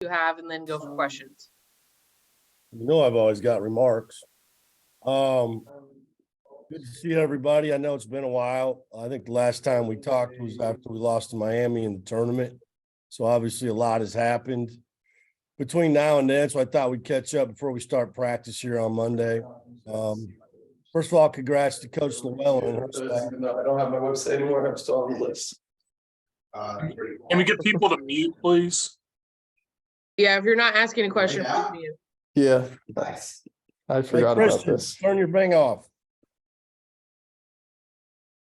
you have and then go for questions. You know, I've always got remarks. Good to see everybody. I know it's been a while. I think the last time we talked was after we lost to Miami in the tournament. So obviously a lot has happened between now and then. So I thought we'd catch up before we start practice here on Monday. First of all, congrats to Coach Llewellyn and her staff. Even though I don't have my website anymore, I'm still on the list. Can we get people to mute, please? Yeah, if you're not asking a question, please mute. Yeah, nice. I Hey, forgot about Christian, this. turn your thing off.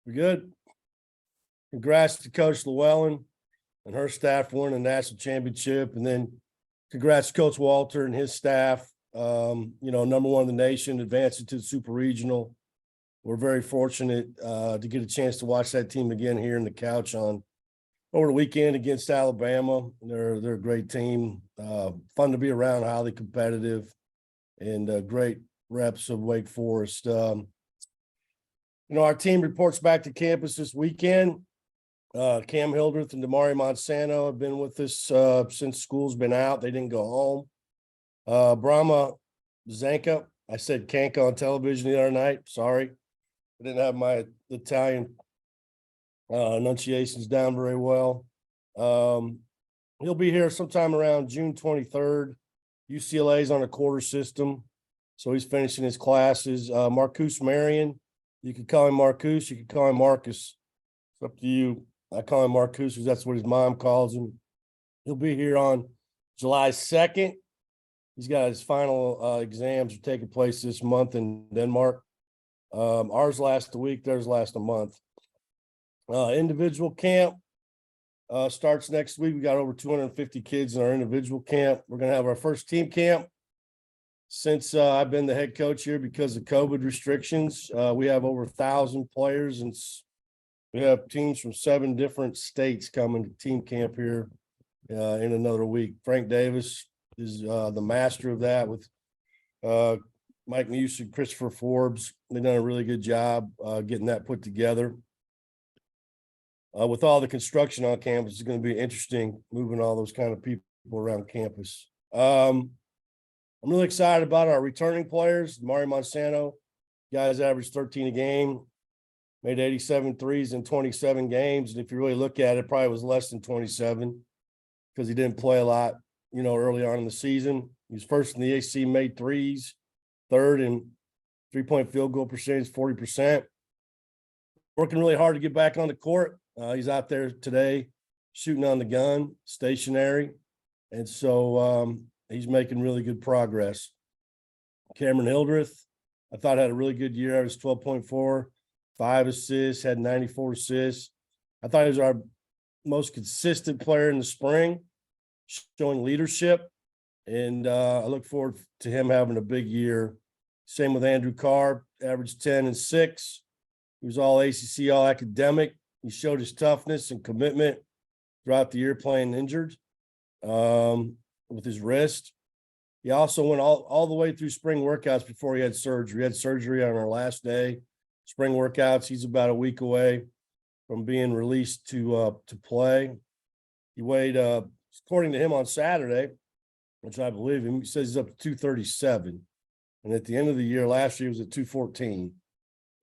We good? Congrats to Coach Llewellyn and her staff for winning the national championship. And then congrats to Coach Walter and his staff. Number one in the nation, advancing to the super regional. We're very fortunate to get a chance to watch that team again here in the couch over the weekend against Alabama. They're a great team, fun to be around, highly competitive, and great reps of Wake Forest. Our team reports back to campus this weekend. Cam Hildreth and Damari Monsanto have been with us since school's been out. They didn't go home. Brahma Zanka, I said Kanka on television the other night. Sorry. I didn't have my Italian enunciations down very well. He'll be here sometime around June 23rd. UCLA's on a quarter system, so he's finishing his classes. Marcus Marion, you could call him Marcus, you could call him Marcus. It's up to you. I call him Marcus because that's what his mom calls him. He'll be here on July 2nd. He's got his final exams are taking place this month in Denmark. Ours last a week, theirs last a month. Individual camp starts next week. We got over 250 kids in our individual camp. We're going to have our first team camp since I've been the head coach here because of COVID restrictions. We have over 1,000 players, and we have teams from 7 different states coming to team camp here in another week. Frank Davis is the master of that with Mike Music, Christopher Forbes. They've done a really good job getting that put together. With all the construction on campus, it's going to be interesting moving all those kind of people around campus. I'm really excited about our returning players. Mari Monsanto, guys averaged 13 a game, made 87 threes in 27 games. And if you really look at it, probably was less than 27 because he didn't play a lot, early on in the season. He was first in the AC, made threes, third in three-point field goal percentage, 40%. Working really hard to get back on the court. He's out there today shooting on the gun, stationary. And so he's making really good progress. Cameron Hildreth, I thought had a really good year. I was 12.4, 5 assists, had 94 assists. I thought he was our most consistent player in the spring, showing leadership. And I look forward to him having a big year. Same with Andrew Carr, averaged 10 and 6. He was all ACC, all academic. He showed his toughness and commitment throughout the year playing injured with his wrist. He also went all the way through spring workouts before he had surgery. He had surgery on our last day. Spring workouts, he's about a week away from being released to play. He weighed, according to him on Saturday, which I believe him, he says he's up to 237. And at the end of the year, last year, he was at 214.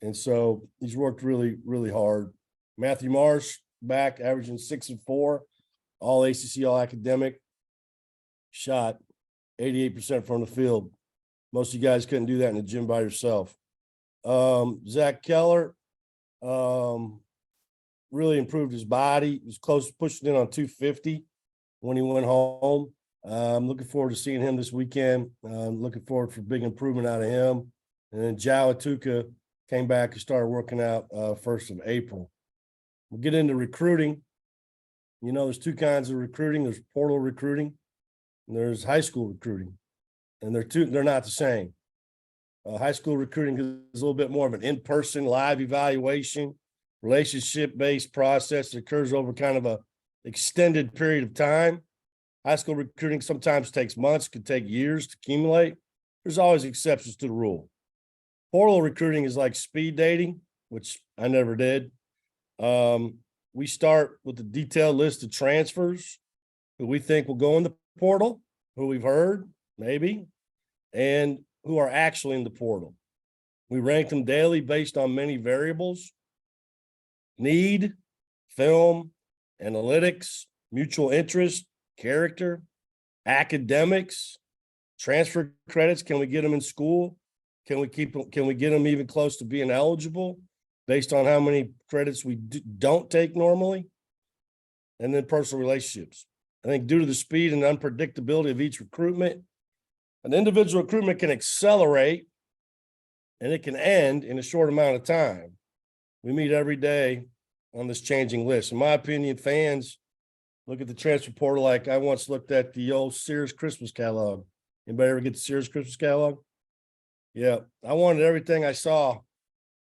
And so he's worked really, really hard. Matthew Marsh back, averaging 6 and 4, all ACC, all academic. Shot 88% from the field. Most of you guys couldn't do that in the gym by yourself. Zach Keller really improved his body. He was close to pushing in on 250 when he went home. I'm looking forward to seeing him this weekend. Looking forward for big improvement out of him. And then Jao Atuka came back and started working out 1st of April. We'll get into recruiting. There's 2 kinds of recruiting. There's portal recruiting and there's high school recruiting. And they're not the same. High school recruiting is a little bit more of an in-person live evaluation, relationship-based process that occurs over kind of a extended period of time. High school recruiting sometimes takes months, could take years to accumulate. There's always exceptions to the rule. Portal recruiting is like speed dating, which I never did. We start with a detailed list of transfers who we think will go in the portal, who we've heard, maybe, and who are actually in the portal. We rank them daily based on many variables: need, film, analytics, mutual interest, character, academics, transfer credits. Can we get them in school? Can we get them even close to being eligible based on how many credits we don't take normally? And then personal relationships. I think due to the speed and unpredictability of each recruitment, an individual recruitment can accelerate and it can end in a short amount of time. We meet every day on this changing list. In my opinion, fans look at the transfer portal like I once looked at the old Sears Christmas catalog. Anybody ever get the Sears Christmas catalog? Yeah, I wanted everything I saw,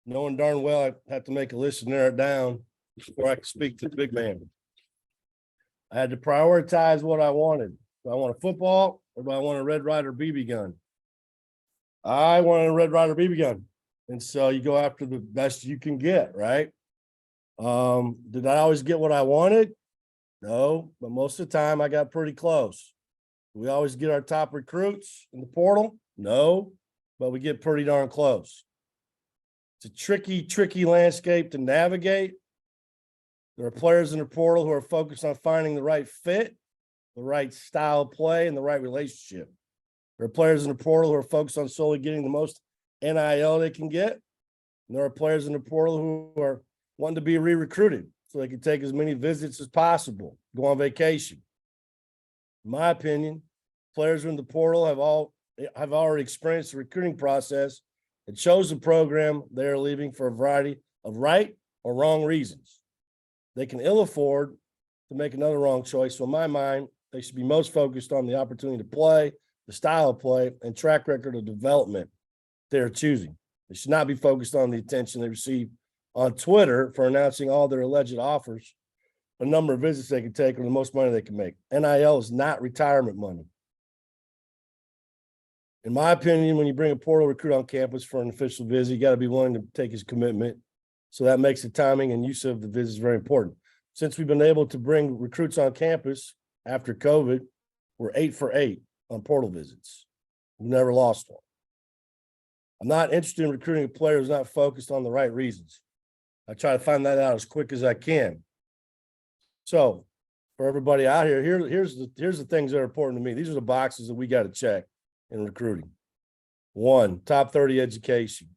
knowing darn well I had to make a list and narrow it down before I could speak to the big man. I had to prioritize what I wanted. Do I want a football or do I want a Red Ryder BB gun? I wanted a Red Ryder BB gun. And so you go after the best you can get, right? Did I always get what I wanted? No, but most of the time I got pretty close. Do we always get our top recruits in the portal? No, but we get pretty darn close. It's a tricky landscape to navigate. There are players in the portal who are focused on finding the right fit, the right style of play, and the right relationship. There are players in the portal who are focused on solely getting the most NIL they can get. And there are players in the portal who are wanting to be re-recruited so they can take as many visits as possible, go on vacation. In my opinion, players in the portal have already experienced the recruiting process and chose the program they are leaving for a variety of right or wrong reasons. They can ill afford to make another wrong choice. So in my mind, they should be most focused on the opportunity to play, the style of play, and track record of development they're choosing. They should not be focused on the attention they receive on Twitter for announcing all their alleged offers, the number of visits they can take, or the most money they can make. NIL is not retirement money. In my opinion, when you bring a portal recruit on campus for an official visit, you got to be willing to take his commitment. So that makes the timing and use of the visits very important. Since we've been able to bring recruits on campus after COVID, we're 8 for 8 on portal visits. We've never lost one. I'm not interested in recruiting a player who's not focused on the right reasons. I try to find that out as quick as I can. So for everybody out here, here's the things that are important to me. These are the boxes that we got to check in recruiting. 1, top 30 education.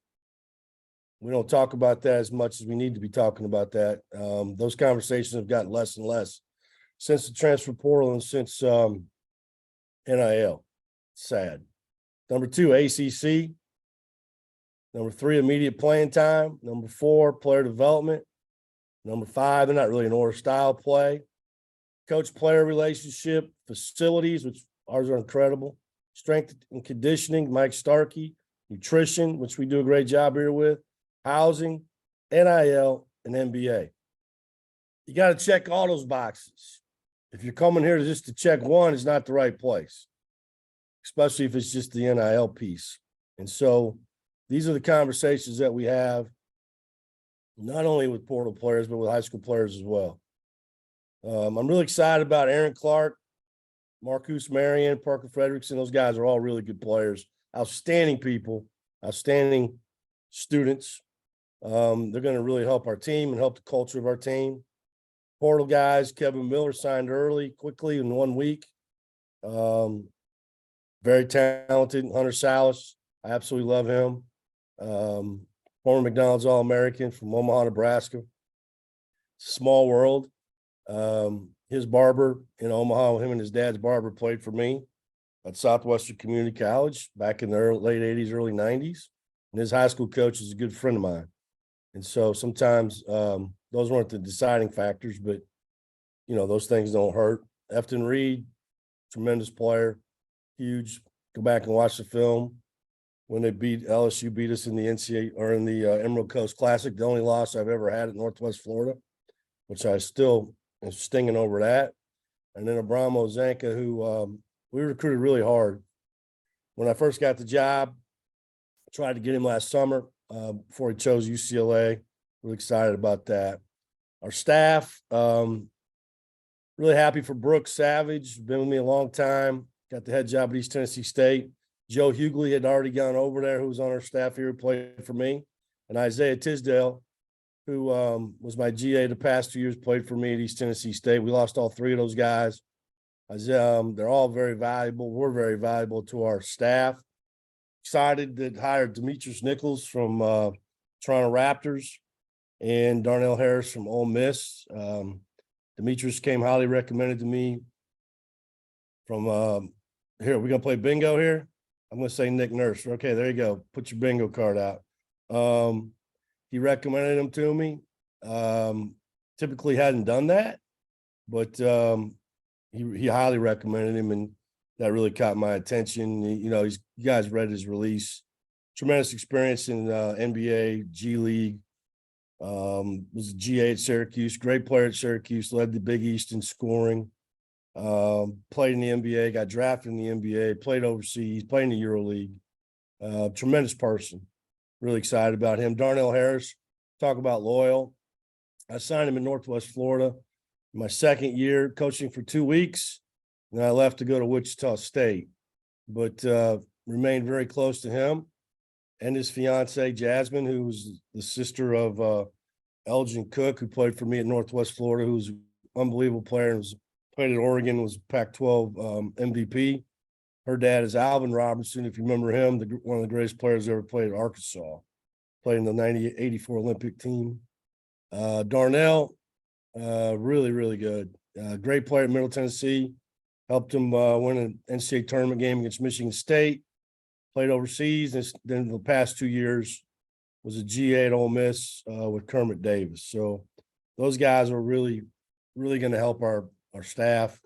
We don't talk about that as much as we need to be talking about that. Those conversations have gotten less and less since the transfer portal and since NIL. Sad. Number 2, ACC. Number 3, immediate playing time. Number 4, player development. Number 5, they're not really an order, style play. Coach-player relationship, facilities, which ours are incredible. Strength and conditioning, Mike Starkey. Nutrition, which we do a great job here with. Housing, NIL, and NBA. You got to check all those boxes. If you're coming here just to check one, it's not the right place, especially if it's just the NIL piece. And so these are the conversations that we have, not only with portal players, but with high school players as well. I'm really excited about Aaron Clark, Marcus Marion, Parker Frederickson. Those guys are all really good players, outstanding people, outstanding students. They're going to really help our team and help the culture of our team. Portal guys, Kevin Miller signed quickly in 1 week. Very talented. Hunter Salas, I absolutely love him. Former McDonald's All-American from Omaha, Nebraska. Small world. His barber in Omaha, him and his dad's barber played for me at Southwestern Community College back in the late 80s, early 90s. And his high school coach is a good friend of mine. And so sometimes those weren't the deciding factors, but, you know, those things don't hurt. Efton Reed, tremendous player, huge. Go back and watch the film. When they LSU beat us in the NCAA or in the Emerald Coast Classic, the only loss I've ever had at Northwest Florida, which I still am stinging over that. And then Abramo Zanka, who we recruited really hard. When I first got the job, tried to get him last summer before he chose UCLA. Really excited about that. Our staff, really Really happy for Brooks Savage, been with me a long time, got the head job at East Tennessee State. Joe Hughley had already gone over there, who was on our staff here, who played for me. And Isaiah Tisdale, who was my GA the past 2 years, played for me at East Tennessee State. We lost all three of those guys. They're all very valuable. We're very valuable to our staff. Excited to hire Demetrius Nichols from Toronto Raptors and Darnell Harris from Ole Miss. Demetrius came highly recommended to me from here. We're gonna play bingo here. I'm gonna say Nick Nurse. Okay, there you go. Put your bingo card out. He recommended him to me. Typically hadn't done that, but he highly recommended him, and that really caught my attention. You guys read his release. Tremendous experience in NBA, G League. Was a GA at Syracuse, great player at Syracuse, led the Big East in scoring. Played in the NBA, got drafted in the NBA, played overseas, played in the EuroLeague. Tremendous person. Really excited about him. Darnell Harris, talk about loyal. I signed him in Northwest Florida. My second year coaching for 2 weeks, and I left to go to Wichita State, but remained very close to him and his fiance, Jasmine, who was the sister of Elgin Cook, who played for me at Northwest Florida, who's an unbelievable player and played at Oregon, was Pac-12 MVP. Her dad is Alvin Robertson, if you remember him, one of the greatest players ever played at Arkansas, played in the 84 Olympic team. Darnell, really, really good. Great player at Middle Tennessee. Helped him win an NCAA tournament game against Michigan State. Played overseas, and then the past 2 years was a GA at Ole Miss with Kermit Davis. So those guys are really, really going to help our staff.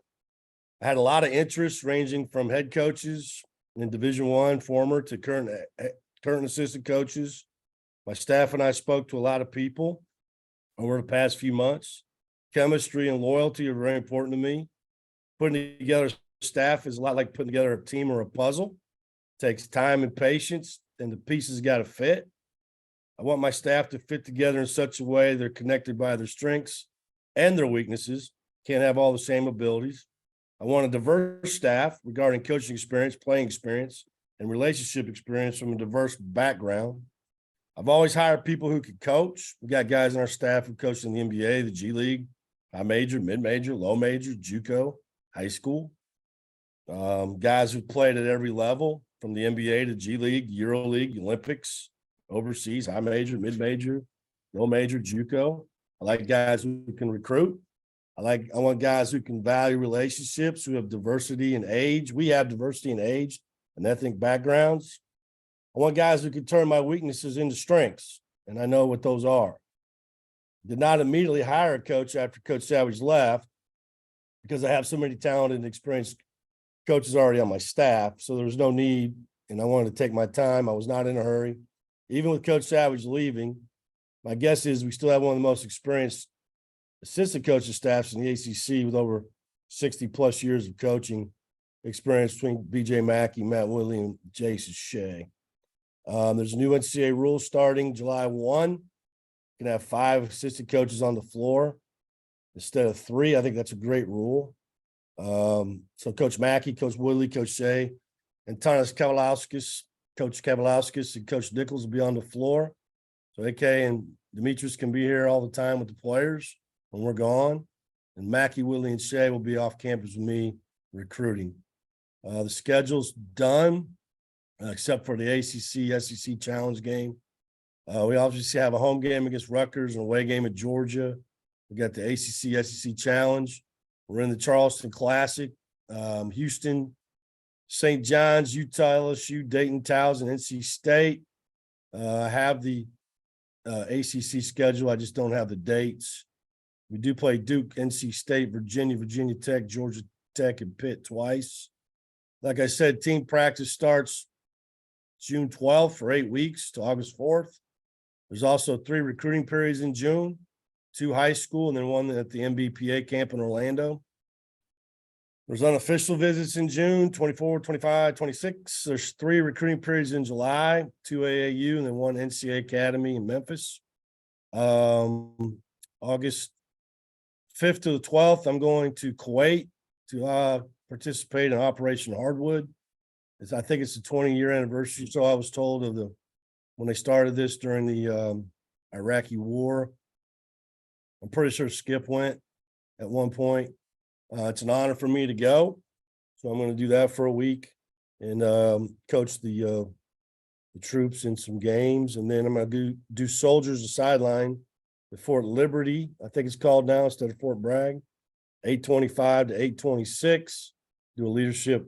I had a lot of interest ranging from head coaches in Division I, former to current assistant coaches. My staff and I spoke to a lot of people over the past few months. Chemistry and loyalty are very important to me. Putting together staff is a lot like putting together a team or a puzzle. It takes time and patience, and the pieces got to fit. I want my staff to fit together in such a way they're connected by their strengths and their weaknesses. Can't have all the same abilities. I want a diverse staff regarding coaching experience, playing experience, and relationship experience from a diverse background. I've always hired people who can coach. We got guys in our staff who coach in the NBA, the G League, high major, mid-major, low major, JUCO, high school. Guys who played at every level, from the NBA to G League, EuroLeague, Olympics, overseas, high major, mid-major, low major, JUCO. I like guys who can recruit. I want guys who can value relationships, who have diversity in age. We have diversity in age and ethnic backgrounds. I want guys who can turn my weaknesses into strengths, and I know what those are. Did not immediately hire a coach after Coach Savage left because I have so many talented and experienced coaches already on my staff, so there was no need, and I wanted to take my time. I was not in a hurry. Even with Coach Savage leaving, my guess is we still have one of the most experienced assistant coaching staffs in the ACC with over 60-plus years of coaching experience between B.J. Mackey, Matt Woodley, and Jason Shea. There's a new NCAA rule starting July 1. You can have 5 assistant coaches on the floor instead of 3. I think that's a great rule. So Coach Mackey, Coach Woodley, Coach Shea, and Coach Kavalauskas, and Coach Nichols will be on the floor. So AK and Demetrius can be here all the time with the players when we're gone. And Mackey, Woodley, and Shea will be off campus with me recruiting. The schedule's done, except for the ACC SEC Challenge game. We obviously have a home game against Rutgers and a away game at Georgia. We got the ACC SEC Challenge. We're in the Charleston Classic, Houston, St. John's, Utah, LSU, Dayton, Towson, NC State. I have the ACC schedule. I just don't have the dates. We do play Duke, NC State, Virginia, Virginia Tech, Georgia Tech, and Pitt twice. Like I said, team practice starts June 12th for 8 weeks to August 4th. There's also 3 recruiting periods in June, 2 high school, and then 1 at the MBPA camp in Orlando. There's unofficial visits in June, 24, 25, 26. There's 3 recruiting periods in July, 2 AAU, and then 1 NCAA Academy in Memphis. August 5th to the 12th, I'm going to Kuwait to participate in Operation Hardwood. I think it's the 20-year anniversary, so I was told, of when they started this during the Iraqi war. I'm pretty sure Skip went at one point. It's an honor for me to go, so I'm going to do that for a week and coach the troops in some games, and then I'm going to do soldiers a sideline at Fort Liberty, I think it's called now, instead of Fort Bragg, 8:25 to 8:26. Do a leadership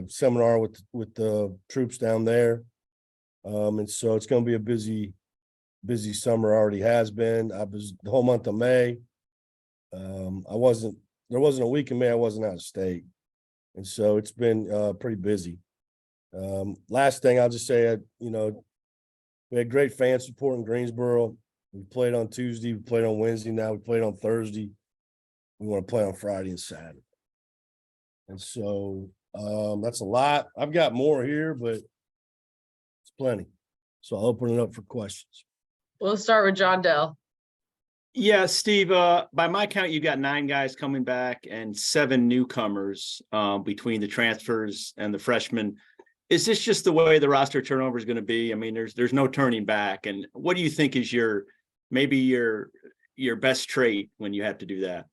seminar with the troops down there, and so it's going to be a busy summer. Already has been. I was the whole month of May. There wasn't a week in May I wasn't out of state, and so it's been pretty busy. Last thing I'll just say, we had great fan support in Greensboro. We played on Tuesday, we played on Wednesday, now we played on Thursday. We want to play on Friday and Saturday. And so that's a lot. I've got more here, but it's plenty. So I'll open it up for questions. We'll start with John Dell. Yeah, Steve, by my count, you got 9 guys coming back and 7 newcomers between the transfers and the freshmen. Is this just the way the roster turnover is going to be? I mean, there's no turning back. And what do you think is your best trait when you have to do that?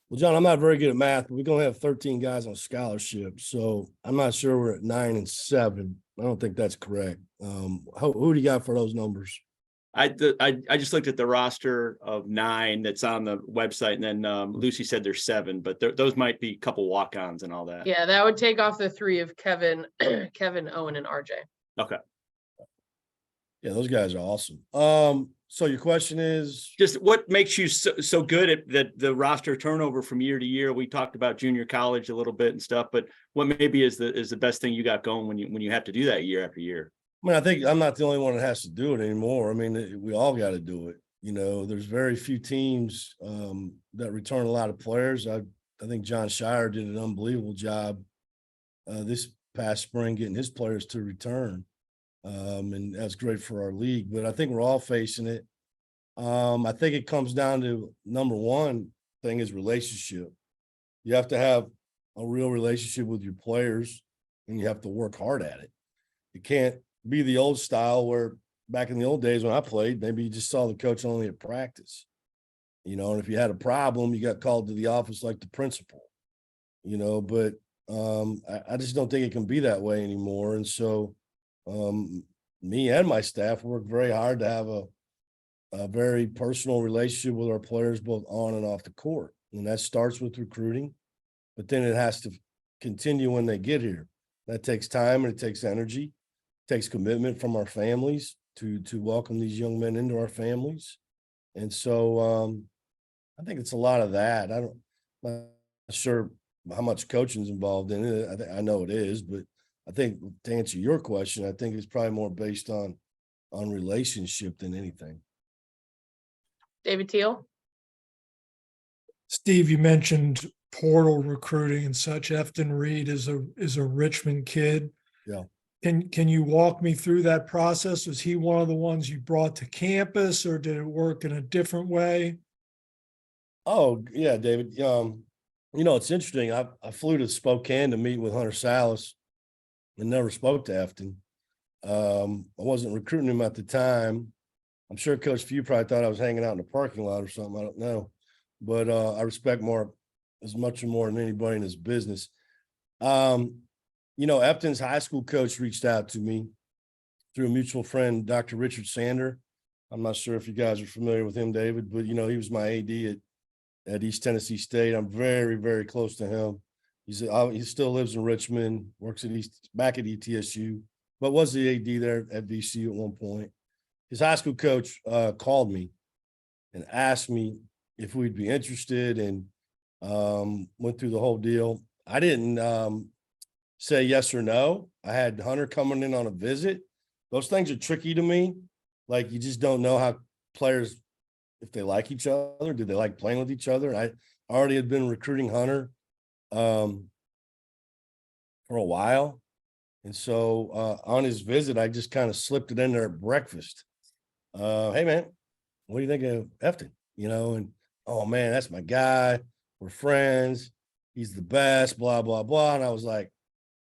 Well, John, I'm not very good at math, but we're going to have 13 guys on scholarship. So I'm not sure we're at 9 and 7. I don't think that's correct. Who do you got for those numbers? I just looked at the roster of 9 that's on the website, and then Lucy said there's 7, but those might be a couple walk-ons and all that. Yeah, that would take off the 3 of Kevin, Owen, and RJ. Okay. Yeah, those guys are awesome. So your question is just what makes you so good at the roster turnover from year to year? We talked about junior college a little bit and stuff, but what maybe is the best thing you got going when you have to do that year after year? I mean, I think I'm not the only one that has to do it anymore. I mean, we all got to do it. There's very few teams that return a lot of players. I think John Shire did an unbelievable job this past spring getting his players to return. And that's great for our league, but I think we're all facing it. I think it comes down to number one thing is relationship. You have to have a real relationship with your players, and you have to work hard at it. You can't be the old style where back in the old days when I played, maybe you just saw the coach only at practice, and if you had a problem, you got called to the office like the principal, but I just don't think it can be that way anymore. And so me and my staff work very hard to have a very personal relationship with our players, both on and off the court. And that starts with recruiting, but then it has to continue when they get here. That takes time and it takes energy. Takes commitment from our families to welcome these young men into our families. And so I think it's a lot of that. I'm not sure how much coaching is involved in it. I know it is, but I think to answer your question, I think it's probably more based on relationship than anything. David Teal. Steve, you mentioned portal recruiting and such. Efton Reed is a Richmond kid. Yeah. Can you walk me through that process? Was he one of the ones you brought to campus, or did it work in a different way? Oh, yeah, David. It's interesting. I flew to Spokane to meet with Hunter Salas and never spoke to Efton. I wasn't recruiting him at the time. I'm sure Coach Few probably thought I was hanging out in the parking lot or something. I don't know. But I respect more as much or more than anybody in his business. Efton's high school coach reached out to me through a mutual friend, Dr. Richard Sander. I'm not sure if you guys are familiar with him, David, but, he was my AD at East Tennessee State. I'm very, very close to him. He still lives in Richmond, works back at ETSU, but was the AD there at VCU at one point. His high school coach called me and asked me if we'd be interested, and went through the whole deal. I didn't say yes or no. I had Hunter coming in on a visit. Those things are tricky to me. Like, you just don't know how players, if they like each other, do they like playing with each other? I already had been recruiting Hunter for a while. And so on his visit, I just kind of slipped it in there at breakfast. Hey, man, what do you think of Efton? And oh man, that's my guy. We're friends. He's the best, blah, blah, blah. And I was like,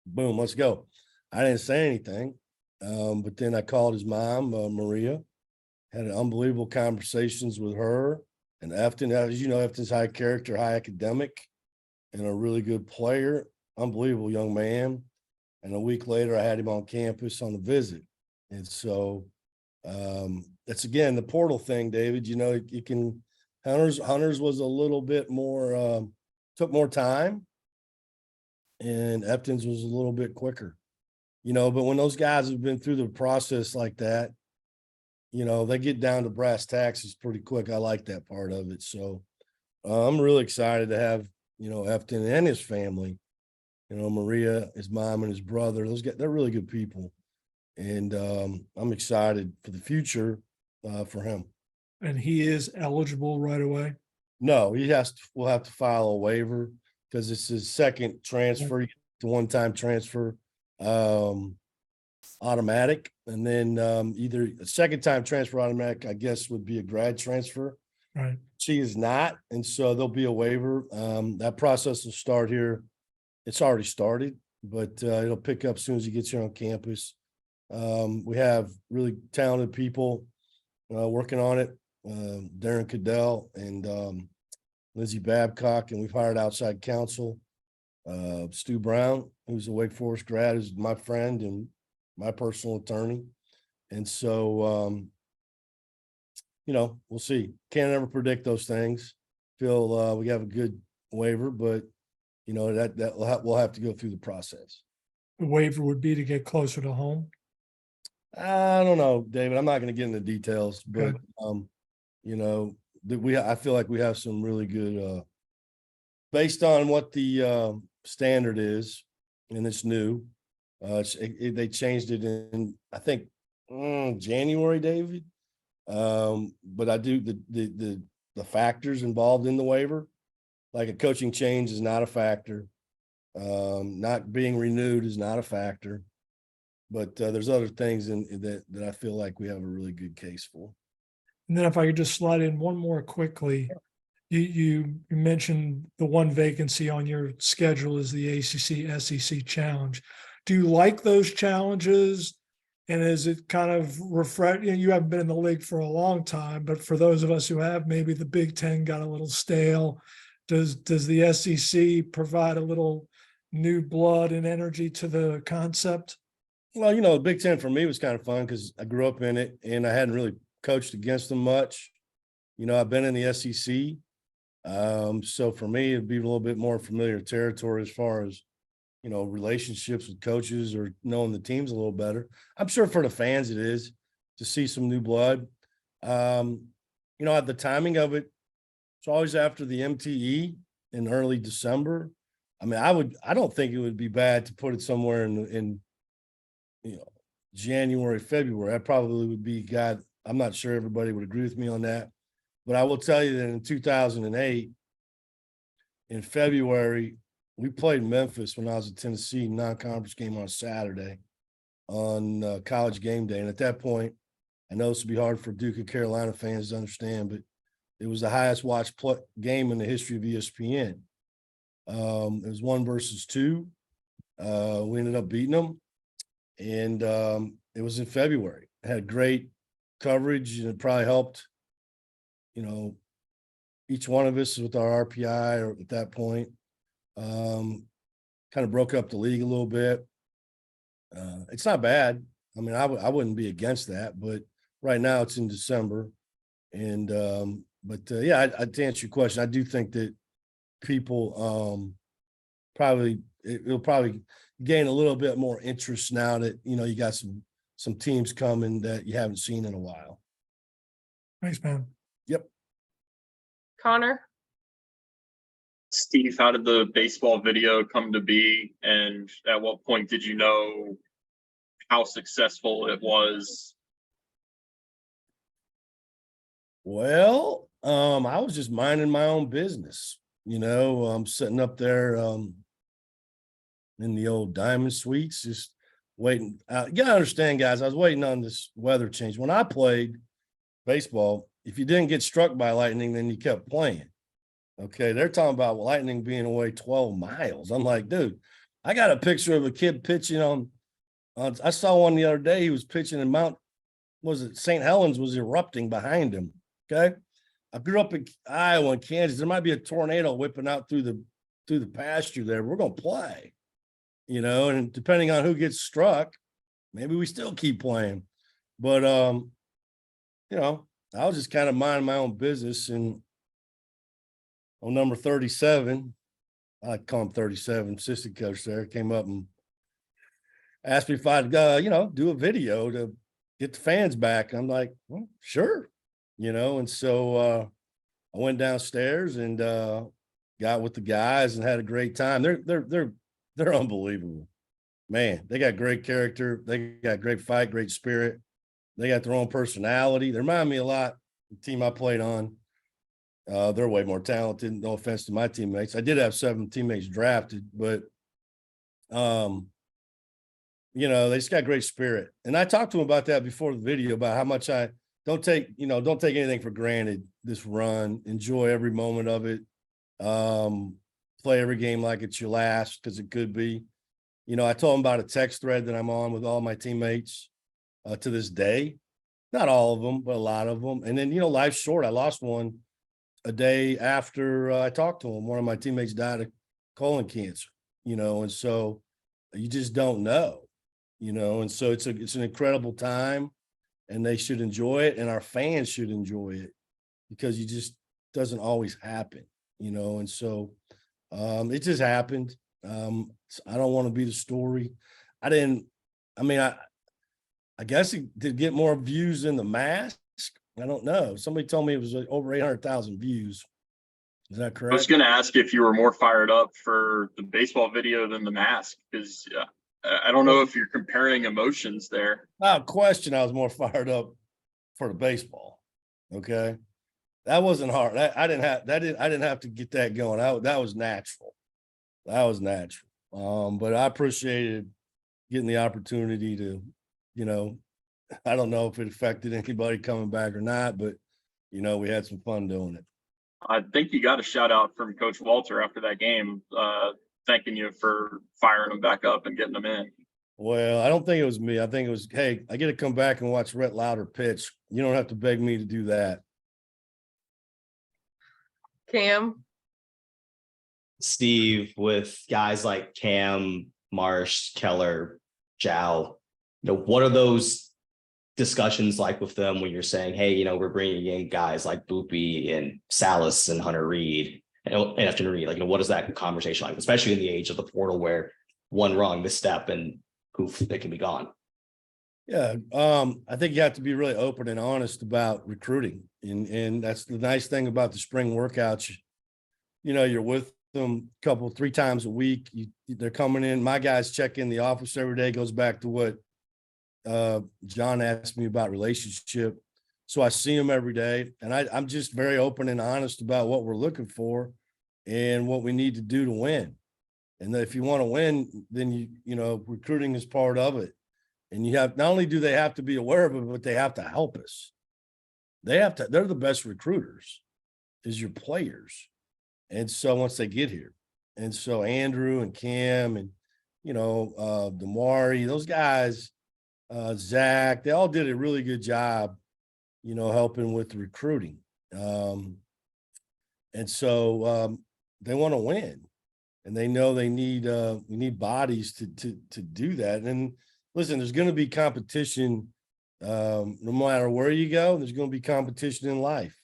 boom, let's go. I didn't say anything. But then I called his mom, Maria, had unbelievable conversations with her and Efton. As you know, Efton's high character, high academic, and a really good player, unbelievable young man. And a week later, I had him on campus on a visit. And so that's again the portal thing, David. You can Hunters was a little bit more took more time, and Epton's was a little bit quicker. But when those guys have been through the process like that, they get down to brass tacks pretty quick. I like that part of it. So I'm really excited to have, Efton and his family, Maria, his mom and his brother. Those guys, they're really good people. And I'm excited for the future for him. And he is eligible right away? No, we'll have to file a waiver because it's his second transfer, the one-time transfer, automatic. And then either a second time transfer automatic, I guess, would be a grad transfer. Right. She is not. And so there'll be a waiver. That process will start here. It's already started, but it'll pick up as soon as he gets here on campus. We have really talented people working on it. Darren Cadell and Lizzie Babcock, and we've hired outside counsel. Stu Brown, who's a Wake Forest grad, is my friend and my personal attorney. And so, we'll see. Can't ever predict those things. Feel we have a good waiver, but that we'll have to go through the process. The waiver would be to get closer to home? I don't know, David. I'm not going to get into details, but I feel like we have some really good based on what the standard is, and it's new. They changed it in, I think, January, David. But I do the factors involved in the waiver, like a coaching change is not a factor. Not being renewed is not a factor. But there's other things that I feel like we have a really good case for. And then if I could just slide in one more quickly, you mentioned the one vacancy on your schedule is the ACC SEC challenge. Do you like those challenges? And is it kind of refresh? You haven't been in the league for a long time, but for those of us who have, maybe the Big Ten got a little stale. Does the SEC provide a little new blood and energy to the concept? Well, the Big Ten for me was kind of fun because I grew up in it and I hadn't really coached against them much. I've been in the SEC. So for me, it'd be a little bit more familiar territory as far as, relationships with coaches or knowing the teams a little better. I'm sure for the fans it is to see some new blood. At the timing of it, it's always after the MTE in early December. I mean, I don't think it would be bad to put it somewhere in January, February. I probably would be I'm not sure everybody would agree with me on that, but I will tell you that in 2008, in February, we played Memphis when I was at Tennessee, non-conference game on a Saturday on college game day. And at that point, I know this would be hard for Duke and Carolina fans to understand, but it was the highest watched game in the history of ESPN. It was 1-2. We ended up beating them. And it was in February. It had great coverage, and it probably helped, each one of us with our RPI or at that point. Kind of broke up the league a little bit. It's not bad. I mean, I wouldn't be against that, but right now it's in December. And to answer your question, I do think that people it'll probably gain a little bit more interest now that you got some teams coming that you haven't seen in a while. Thanks, man. Yep. Connor? Steve, how did the baseball video come to be? And at what point did you know how successful it was? Well, I was just minding my own business. I'm sitting up there in the old Diamond Suites, just waiting. You gotta understand, guys, I was waiting on this weather change. When I played baseball, if you didn't get struck by lightning, then you kept playing. Okay, they're talking about lightning being away 12 miles. I'm like, dude, I got a picture of a kid pitching on I saw one the other day. He was pitching in St. Helens was erupting behind him. Okay. I grew up in Iowa and Kansas. There might be a tornado whipping out through the pasture there. We're going to play, and depending on who gets struck, maybe we still keep playing. But, I was just kind of minding my own business. And on number 37, I call him 37, assistant coach there, came up and asked me if I'd, do a video to get the fans back. I'm like, well, sure. And so I went downstairs and got with the guys and had a great time. They're unbelievable, man. They got great character. They got great fight, great spirit. They got their own personality. They remind me a lot of the team I played on. They're way more talented. No offense to my teammates. I did have 7 teammates drafted, but they just got great spirit. And I talked to them about that before the video, about how much I don't take anything for granted, this run, enjoy every moment of it. Play every game like it's your last, because it could be. I told them about a text thread that I'm on with all my teammates to this day. Not all of them, but a lot of them. And then, life's short. I lost one a day after I talked to him. One of my teammates died of colon cancer, and so you just don't know, and so it's an incredible time, and they should enjoy it, and our fans should enjoy it, because you just doesn't always happen, and so it just happened. I don't want to be the story. I guess it did get more views than the mask. I don't know. Somebody told me it was over 800,000 views. Is that correct? I was going to ask if you were more fired up for the baseball video than the mask, because I don't know if you're comparing emotions there. Without question, I was more fired up for the baseball. Okay, that wasn't hard. I didn't have to get that going. That was natural. But I appreciated getting the opportunity to, I don't know if it affected anybody coming back or not, but we had some fun doing it. I think you got a shout out from Coach Walter after that game, thanking you for firing them back up and getting them in. Well, I don't think it was me. I think it was, hey, I get to come back and watch Rhett Lauder pitch. You don't have to beg me to do that. Cam, Steve, with guys like Cam, Marsh, Keller, Jow, what are those discussions like with them when you're saying, hey, we're bringing in guys like Boopy and Salas and Hunter Reed and Afton Reed? Like, what is that conversation like, especially in the age of the portal where one wrong misstep and poof, they can be gone? Yeah, I think you have to be really open and honest about recruiting, and that's the nice thing about the spring workouts. You're with them 3 times a week. They're coming in. My guys check in the office every day. Goes back to what John asked me about relationship. So I see them every day, and I'm just very open and honest about what we're looking for and what we need to do to win. And if you want to win, then recruiting is part of it. And you have, not only do they have to be aware of it, but they have to help us. They're the best recruiters, is your players. And so once they get here, and so Andrew and Cam and, Damari, those guys, Zach, they all did a really good job, helping with the recruiting. And so they want to win, and they know we need bodies to do that. And listen, there's going to be competition no matter where you go. There's going to be competition in life.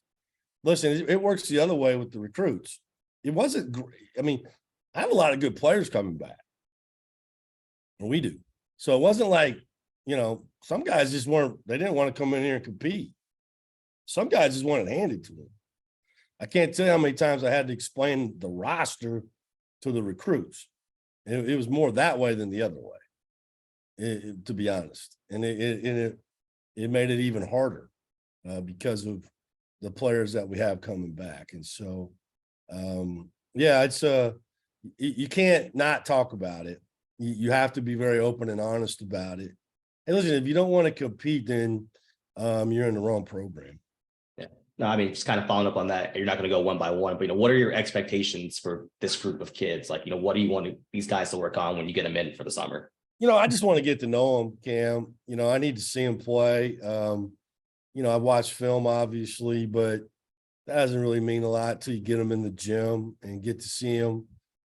Listen, it works the other way with the recruits. It wasn't great. I mean, I have a lot of good players coming back. And we do. So it wasn't like, some guys just they didn't want to come in here and compete. Some guys just wanted handed to them. I can't tell you how many times I had to explain the roster to the recruits. It was more that way than the other way, to be honest. And it made it even harder because of the players that we have coming back. And so, it's you can't not talk about it. You have to be very open and honest about it. And listen, if you don't want to compete, then you're in the wrong program. Yeah. No, I mean, just kind of following up on that. You're not going to go one by one, but what are your expectations for this group of kids? Like, what do you want these guys to work on when you get them in for the summer? I just want to get to know them, Cam. I need to see them play. I've watched film, obviously, but that doesn't really mean a lot till you get them in the gym and get to see them.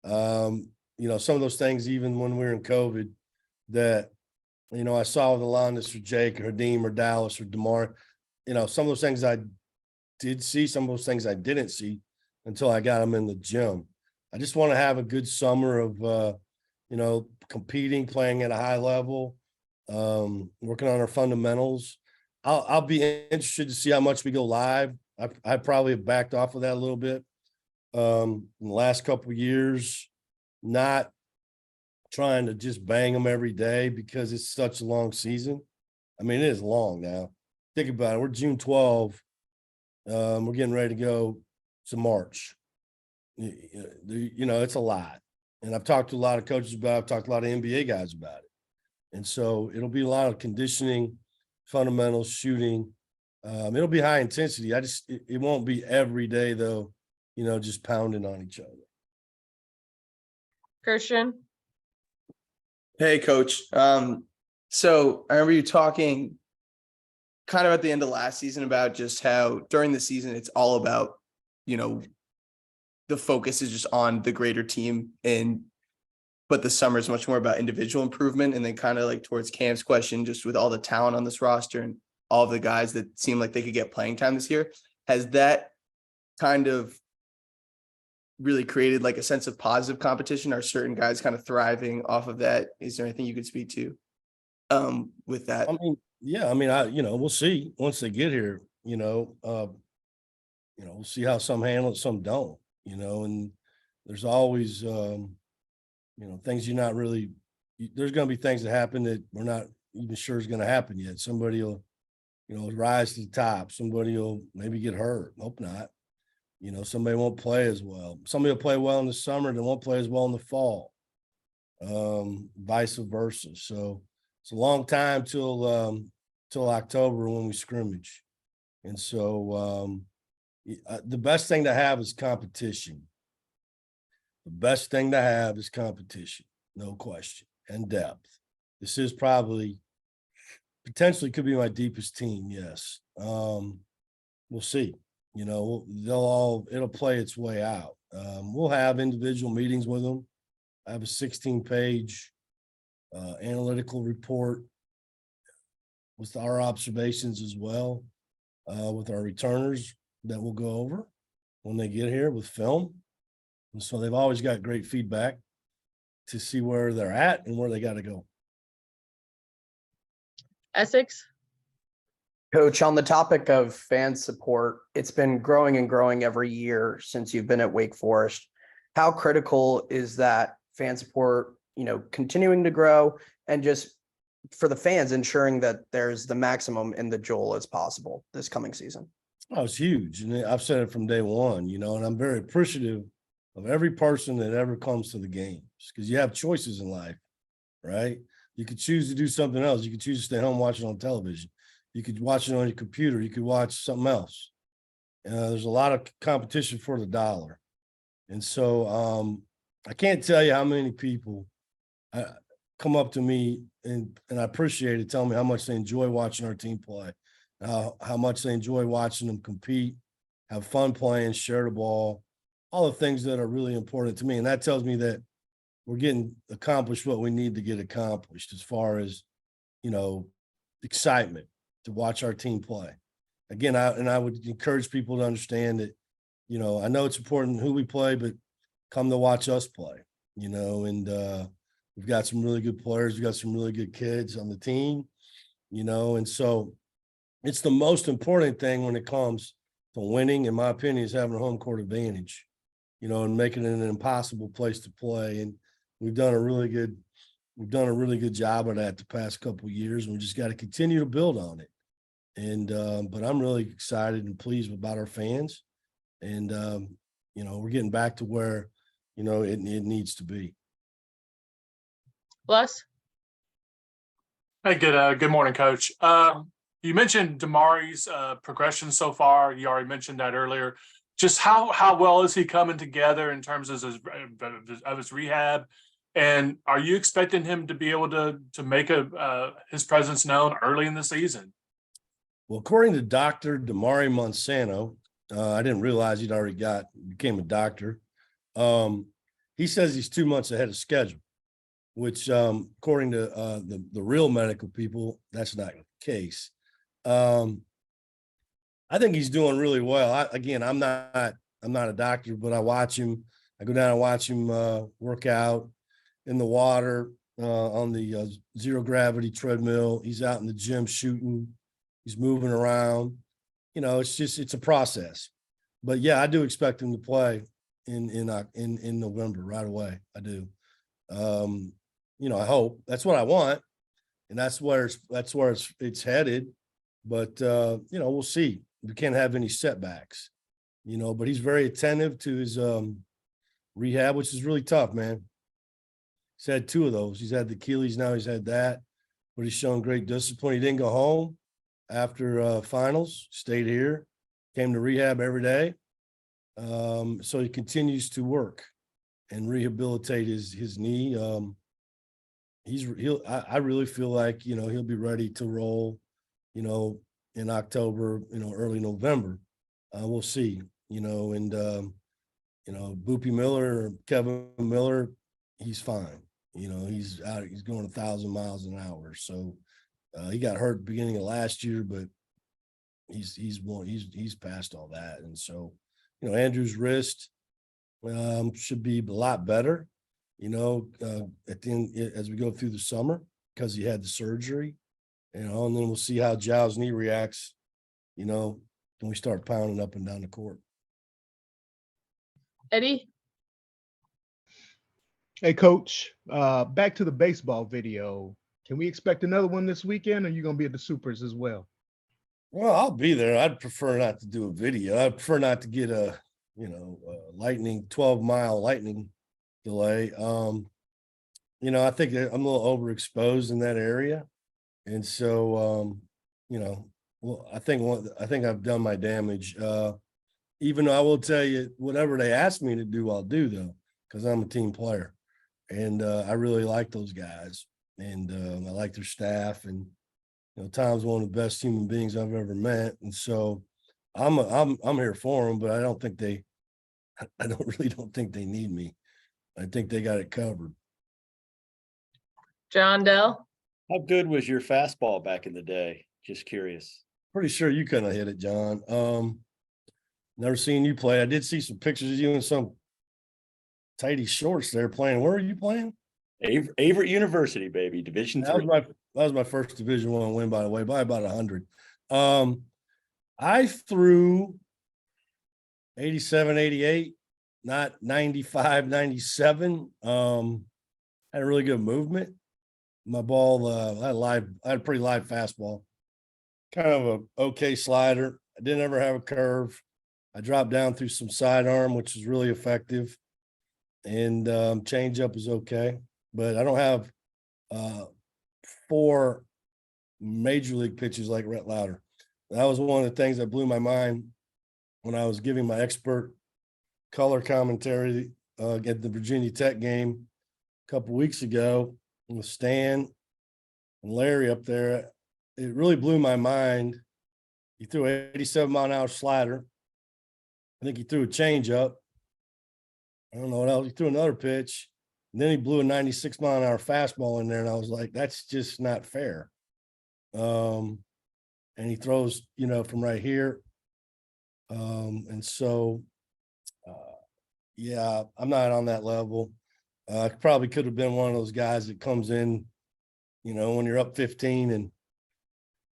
Some of those things, even when we were in COVID, that, I saw with Alondis or Jake or Hadim or Dallas or DeMar, some of those things I did see, some of those things I didn't see until I got them in the gym. I just want to have a good summer of, competing, playing at a high level, working on our fundamentals. I'll be interested to see how much we go live. I probably have backed off of that a little bit in the last couple of years, not trying to just bang them every day because it's such a long season. I mean, it is long now. Think about it. We're June 12. We're getting ready to go to March. It's a lot. And I've talked to a lot of coaches about it. I've talked to a lot of NBA guys about it. And so it'll be a lot of conditioning, fundamentals, shooting. It'll be high intensity. It won't be every day though, just pounding on each other. Christian? Hey, coach. So I remember you talking kind of at the end of last season about just how during the season, it's all about, the focus is just on the greater team but the summer is much more about individual improvement. And then kind of like towards Cam's question, just with all the talent on this roster and all of the guys that seem like they could get playing time this year, has that kind of really created like a sense of positive competition? Are certain guys kind of thriving off of that? Is there anything you could speak to with that? We'll see once they get here, we'll see how some handle it, some don't, and there's always, things you're not really, there's going to be things that happen that we're not even sure is going to happen yet. Somebody will, rise to the top. Somebody will maybe get hurt. Hope not. Somebody won't play as well. Somebody will play well in the summer, then won't play as well in the fall. Vice versa. So it's a long time till October when we scrimmage. And so the best thing to have is competition. The best thing to have is competition, no question, and depth. This is potentially could be my deepest team. Yes. We'll see. It'll play its way out. We'll have individual meetings with them. I have a 16-page analytical report with our observations as well, with our returners that we'll go over when they get here with film. And so they've always got great feedback to see where they're at and where they got to go. Essex? Coach, on the topic of fan support, it's been growing and growing every year since you've been at Wake Forest. How critical is that fan support, continuing to grow, and just for the fans, ensuring that there's the maximum in the Joel as possible this coming season? Oh, it's huge. And I've said it from day one, and I'm very appreciative of every person that ever comes to the games, because you have choices in life, right? You could choose to do something else. You could choose to stay home, watch it on television. You could watch it on your computer. You could watch something else. There's a lot of competition for the dollar. And so I can't tell you how many people come up to me and I appreciate it, tell me how much they enjoy watching our team play, how much they enjoy watching them compete, have fun playing, share the ball, all the things that are really important to me. And that tells me that we're getting accomplished what we need to get accomplished as far as, excitement to watch our team play. Again, I would encourage people to understand that, I know it's important who we play, but come to watch us play, and we've got some really good players. We've got some really good kids on the team, and so it's the most important thing when it comes to winning, in my opinion, is having a home court advantage, and making it an impossible place to play. And we've done a really good job of that the past couple of years, and we just got to continue to build on it. And but I'm really excited and pleased about our fans, and we're getting back to where it needs to be. Bless? Hey, good morning, Coach. you mentioned Damari's progression so far. You already mentioned that earlier. Just how well is he coming together in terms of his rehab? And are you expecting him to be able to make his presence known early in the season? Well, according to Dr. Damari Monsanto, I didn't realize he'd already became a doctor. He says he's 2 months ahead of schedule, which according to the real medical people, that's not the case. I think he's doing really well. I'm not a doctor, but I watch him. I go down and watch him work out in the water on the zero gravity treadmill. He's out in the gym shooting. He's moving around. You know, it's a process. But yeah, I do expect him to play in November right away. I do. You know, I hope that's what I want, and that's where it's headed. But you know, we'll see. We can't have any setbacks, you know, but he's very attentive to his rehab, which is really tough, man. He's had 2 of those. He's had the Achilles, now he's had that, but he's shown great discipline. He didn't go home after finals, stayed here, came to rehab every day. So he continues to work and rehabilitate his knee. I really feel like, you know, he'll be ready to roll, you know, in October, you know, early November. We'll see, you know, and you know, Boopy Miller or Kevin Miller, he's fine. You know, he's going 1,000 miles an hour. So he got hurt at the beginning of last year, but he's past all that. And so, you know, Andrew's wrist should be a lot better, you know, at the end as we go through the summer, because he had the surgery. You know, and then we'll see how Zhao's knee reacts, you know, when we start pounding up and down the court. Eddie? Hey, Coach, back to the baseball video. Can we expect another one this weekend, or are you going to be at the Supers as well? Well, I'll be there. I'd prefer not to do a video. I'd prefer not to get a 12-mile lightning delay. You know, I think I'm a little overexposed in that area. And so, you know, well, I think I've done my damage. Even though I will tell you, whatever they ask me to do, I'll do though, because I'm a team player, and I really like those guys, and I like their staff, and you know, Tom's one of the best human beings I've ever met, and so I'm here for them, but I don't really think they need me. I think they got it covered. John Dell? How good was your fastball back in the day? Just curious. Pretty sure you couldn't have hit it, John. Never seen you play. I did see some pictures of you in some tighty shorts there playing. Where are you playing? Averett University, baby, Division III. That was my first Division I win, by the way, by about 100. I threw 87, 88, not 95, 97. Had a really good movement. My ball, I had a pretty live fastball, kind of a okay slider. I didn't ever have a curve. I dropped down through some sidearm, which is really effective, and changeup is okay. But I don't have 4 major league pitches like Rhett Lauder. That was one of the things that blew my mind when I was giving my expert color commentary at the Virginia Tech game a couple weeks ago with Stan and Larry up there. It really blew my mind. He threw an 87-mile-an-hour slider. I think he threw a changeup. I don't know what else. He threw another pitch. And then he blew a 96-mile-an-hour fastball in there, and I was like, that's just not fair. And he throws, you know, from right here. And so, yeah, I'm not on that level. I probably could have been one of those guys that comes in, you know, when you're up 15 and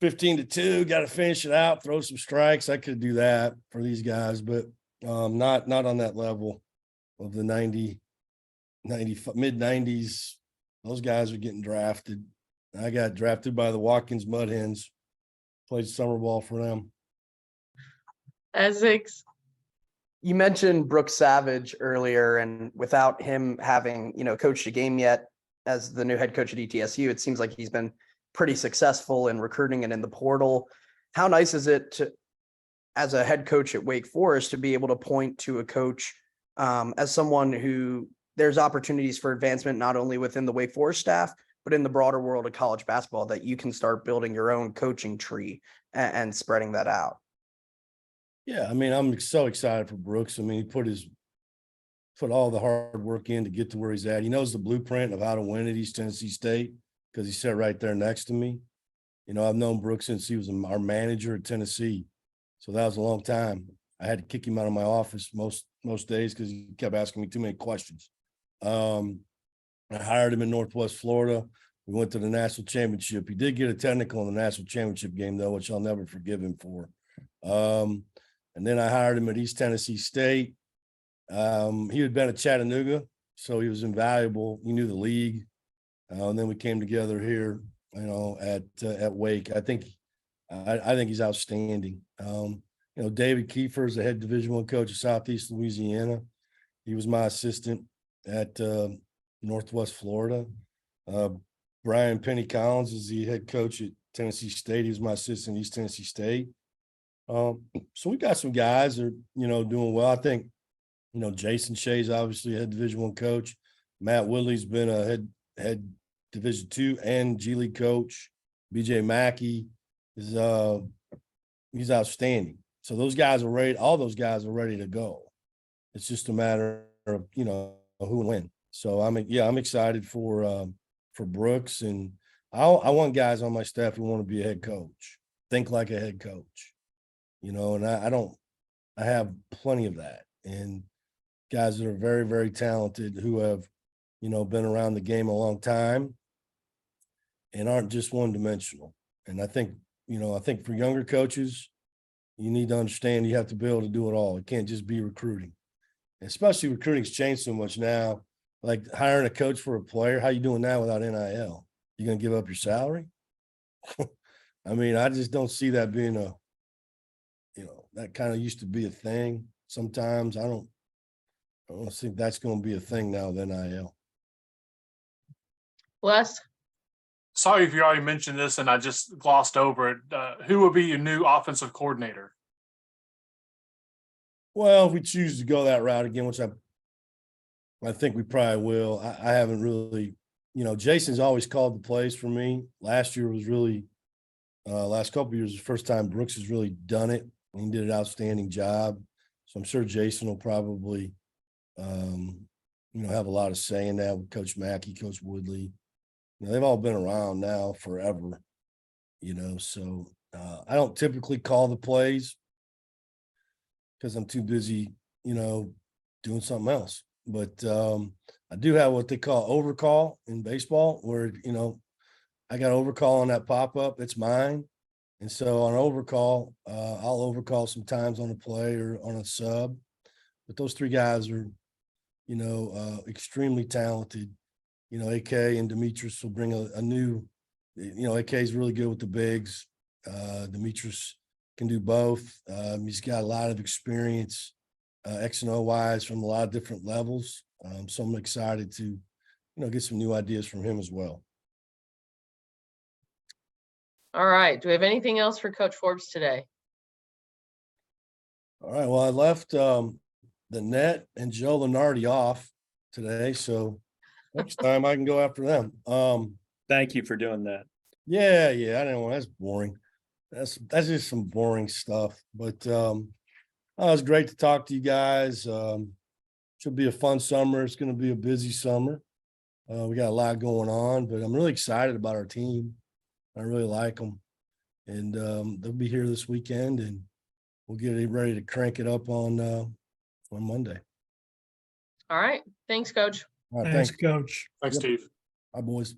15-2, got to finish it out, throw some strikes. I could do that for these guys, but not on that level of the 90, mid 90s. Those guys are getting drafted. I got drafted by the Watkins Mud Hens, played summer ball for them. Essex? You mentioned Brooks Savage earlier, and without him having, coached a game yet as the new head coach at ETSU, it seems like he's been pretty successful in recruiting and in the portal. How nice is it to, as a head coach at Wake Forest, to be able to point to a coach as someone who there's opportunities for advancement, not only within the Wake Forest staff, but in the broader world of college basketball, that you can start building your own coaching tree and spreading that out. Yeah, I mean, I'm so excited for Brooks. I mean, he put all the hard work in to get to where he's at. He knows the blueprint of how to win at East Tennessee State because he sat right there next to me. You know, I've known Brooks since he was our manager at Tennessee. So that was a long time. I had to kick him out of my office most days because he kept asking me too many questions. I hired him in Northwest Florida. We went to the national championship. He did get a technical in the national championship game, though, which I'll never forgive him for. And then I hired him at East Tennessee State. He had been at Chattanooga, so he was invaluable. He knew the league. And then we came together here, you know, at Wake. I think he's outstanding. You know, David Kiefer is the head Division I coach of Southeast Louisiana. He was my assistant at Northwest Florida. Brian Penny Collins is the head coach at Tennessee State. He was my assistant at East Tennessee State. So we got some guys that are, you know, doing well. I think, you know, Jason Shea's obviously a head Division I coach. Matt Woodley's been a head Division II and G League coach. BJ Mackey is he's outstanding. So those guys are ready. All those guys are ready to go. It's just a matter of, you know, who and when. So I'm excited for Brooks, and I want guys on my staff who want to be a head coach, think like a head coach, you know, and I have plenty of that, and guys that are very, very talented who have, you know, been around the game a long time and aren't just one dimensional. And I think for younger coaches, you need to understand you have to be able to do it all. It can't just be recruiting, especially recruiting's changed so much now. Like hiring a coach for a player, how you doing that without NIL? You gonna give up your salary? I mean, I just don't see that being that kind of used to be a thing. Sometimes I don't think that's going to be a thing now with NIL. Les? Sorry if you already mentioned this and I just glossed over it. Who will be your new offensive coordinator? Well, if we choose to go that route again, which I think we probably will. I haven't really, you know, Jason's always called the plays for me. Last year was really, last couple of years, the first time Brooks has really done it. He did an outstanding job. So I'm sure Jason will probably, have a lot of say in that with Coach Mackey, Coach Woodley. You know, they've all been around now forever, you know, so I don't typically call the plays because I'm too busy, you know, doing something else. But I do have what they call overcall in baseball, where, you know, I got overcall on that pop-up. It's mine. And so on overcall, I'll overcall sometimes on a play or on a sub. But those three guys are, you know, extremely talented. You know, AK and Demetrius will bring a new, you know, AK is really good with the bigs. Demetrius can do both. He's got a lot of experience, X and O wise, from a lot of different levels. So I'm excited to, you know, get some new ideas from him as well. All right. Do we have anything else for Coach Forbes today? All right. Well, I left the net and Joe Lenardi off today, so next time I can go after them. Thank you for doing that. Yeah. I didn't want. That's boring. That's just some boring stuff. But it was great to talk to you guys. Should be a fun summer. It's going to be a busy summer. We got a lot going on, but I'm really excited about our team. I really like them, and they'll be here this weekend, and we'll get ready to crank it up on Monday. All right. Thanks, Coach. All right, Thanks, Coach. Thanks, Yep. Steve. Bye, boys.